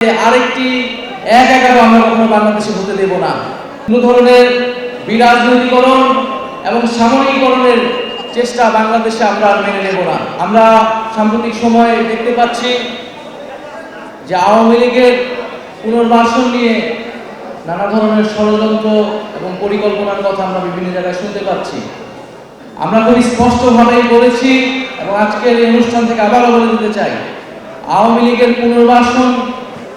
আরেকটি ১-১১ আমরা কখনো বাংলাদেশে হতে দেব না। কোনো ধরনের বিরাজনৈতিকরণ এবং সামরিকীকরণের চেষ্টা বাংলাদেশে আমরা মেনে নেব না। আমরা সাম্প্রতিক সময়ে দেখতে পাচ্ছি যে আওয়ামী লীগের পুনর্বাসন নিয়ে নানা ধরনের ষড়যন্ত্র এবং পরিকল্পনার কথা আমরা বিভিন্ন জায়গায় শুনতে পাচ্ছি। আমরা খুব স্পষ্টভাবেই বলেছি এবং আজকের এই অনুষ্ঠান থেকে আবারও বলে দিতে চাই, আওয়ামী লীগের পুনর্বাসন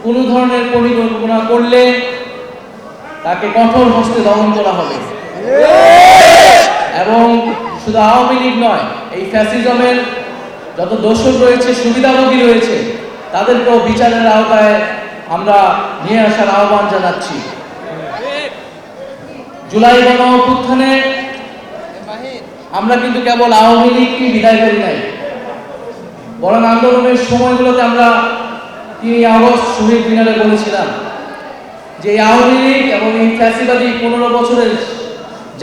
কোনো ধরনের পরিকল্পনা করলে তাকে কঠোর হস্তে দমন করা হবে। এবং শুধু আওয়ামী লীগ নয়, এই ফ্যাসিজমের যত দোষর রয়েছে, সুবিধাভোগী রয়েছে, তাদেরকেও বিচারের আওতায় আমরা নিয়ে আসার আহ্বান জানাচ্ছি। জুলাই গণঅভ্যুত্থানে আমরা কিন্তু কেবল আওয়ামী লীগকে বিদায় করি নাই, বরং আন্দোলনের সময়গুলোতে আমরা ৩ আগস্ট শহীদ মিনারে বলেছিলাম যে আওয়ামী লীগ এবং এই ফ্যাসিবাদী ১৫ বছরের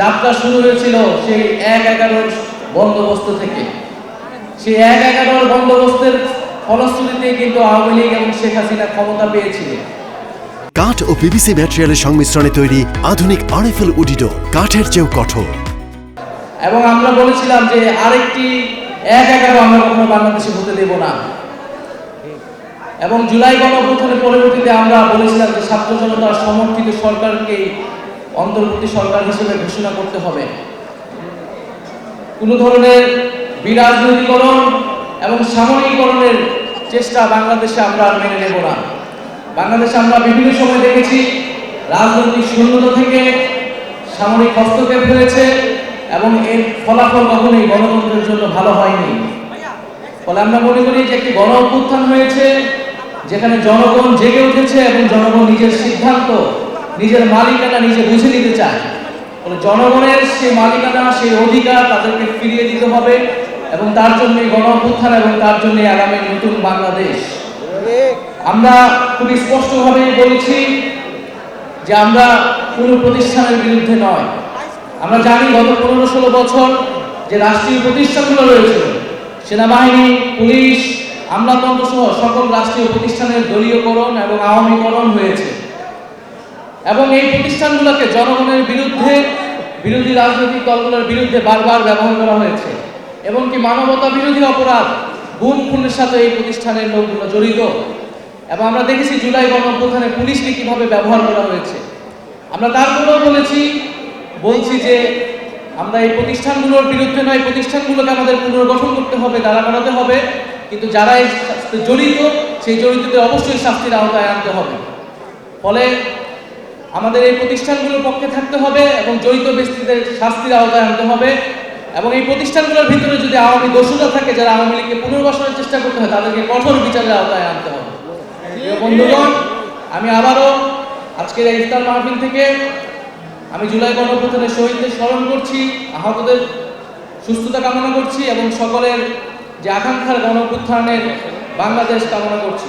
যাত্রা শুরু হয়েছিল সেই ১-১১ বন্দোবস্ত থেকে। সেই ১-১১ বন্দোবস্তের ফলশ্রুতিতে কিন্তু আওয়ামী লীগ এবং শেখ হাসিনা ক্ষমতা পেয়েছিলেন। কাঠ ও পিভিসি ম্যাটেরিয়ালের সংমিশ্রণে তৈরি আধুনিক আরএফএল উডিডো, কাঠের চেয়েও কঠোর। এবং আমরা বলেছিলাম যে আরেকটি ১-১১ আমরা কখনো বাংলাদেশে হতে দেব না। এবং জুলাই গণঅভ্যুত্থানের পরবর্তীতে আমরা বলেছিলাম যে ছাত্র জনতার সমর্থিত সরকারকে অন্তর্বর্তী সরকার হিসেবে ঘোষণা করতে হবে। কোনো ধরনের বিরাজনৈতিকরণ এবং সামরিকীকরণের চেষ্টা বাংলাদেশে আমরা মেনে নেব না। বাংলাদেশে আমরা বিভিন্ন সময় দেখেছি রাজনৈতিক শূন্যতা থেকে সামরিক হস্তক্ষেপ হয়েছে এবং এর ফলাফল কখনোই গণতন্ত্রের জন্য ভালো হয়নি। ফলে আমরা মনে করি যে একটি গণ অভ্যুত্থান হয়েছে যেখানে জনগণ জেগে উঠেছে এবং জনগণ নিজের সিদ্ধান্ত, নিজের মালিকানা নিজে বুঝে নিতে চায়। ফলে জনগণের সেই মালিকানা, সেই অধিকার তাদেরকে ফিরিয়ে দিতে হবে এবং তার জন্যই গণ অভ্যুত্থান এবং তার জন্যই আগামী নতুন বাংলাদেশ। আমরা খুবই স্পষ্টভাবে বলেছি যে আমরা কোনো প্রতিষ্ঠানের বিরুদ্ধে নয়। আমরা জানি গত ১৫-১৬ বছর যে রাষ্ট্রীয় প্রতিষ্ঠানগুলো রয়েছে, সেনাবাহিনী, পুলিশ, আমলাতন্ত্র সহ সকল রাষ্ট্রীয় প্রতিষ্ঠানের দলীয়করণ এবং আওয়ামীকরণ হয়েছে এবং এই প্রতিষ্ঠানগুলোকে জনগণের বিরুদ্ধে, বিরোধী রাজনৈতিক দলগুলোর বিরুদ্ধে বারবার ব্যবহার করা হয়েছে এবং কি মানবতা বিরোধী অপরাধ, গুম খুনের সাথে এই প্রতিষ্ঠানের লোকগুলো জড়িত। এবং আমরা দেখেছি জুলাই গণঅভ্যুত্থানে পুলিশকে কিভাবে ব্যবহার করা হয়েছে। আমরা তারপরেও বলছি যে আমরা এই প্রতিষ্ঠানগুলোর বিরুদ্ধে নয়, প্রতিষ্ঠানগুলোকে আমাদের পুনর্গঠন করতে হবে, দাঁড়া করাতে হবে, কিন্তু যারা এই জড়িত সেই জড়িতদের অবশ্যই শাস্তির আওতায় আনতে হবে। ফলে আমাদের এই প্রতিষ্ঠানগুলোর পক্ষে থাকতে হবে এবং জড়িত ব্যক্তিদের শাস্তির আওতায় আনতে হবে এবং এই প্রতিষ্ঠানগুলোর ভিতরে যদি আওয়ামী দোষরা থাকে, যারা আওয়ামী লীগকে পুনর্বাসনের চেষ্টা করতে হয়, তাদেরকে কঠোর বিচারের আওতায় আনতে হবে। বন্ধুগণ, আমি আবারও আজকের এই ইফতার মাহফিল থেকে আমি জুলাই গণঅভ্যুত্থানের শহীদদের স্মরণ করছি, আহতদের সুস্থতা কামনা করছি এবং সকলের যে আকাঙ্ক্ষার গণঅভ্যুত্থানের বাংলাদেশ কামনা করছি।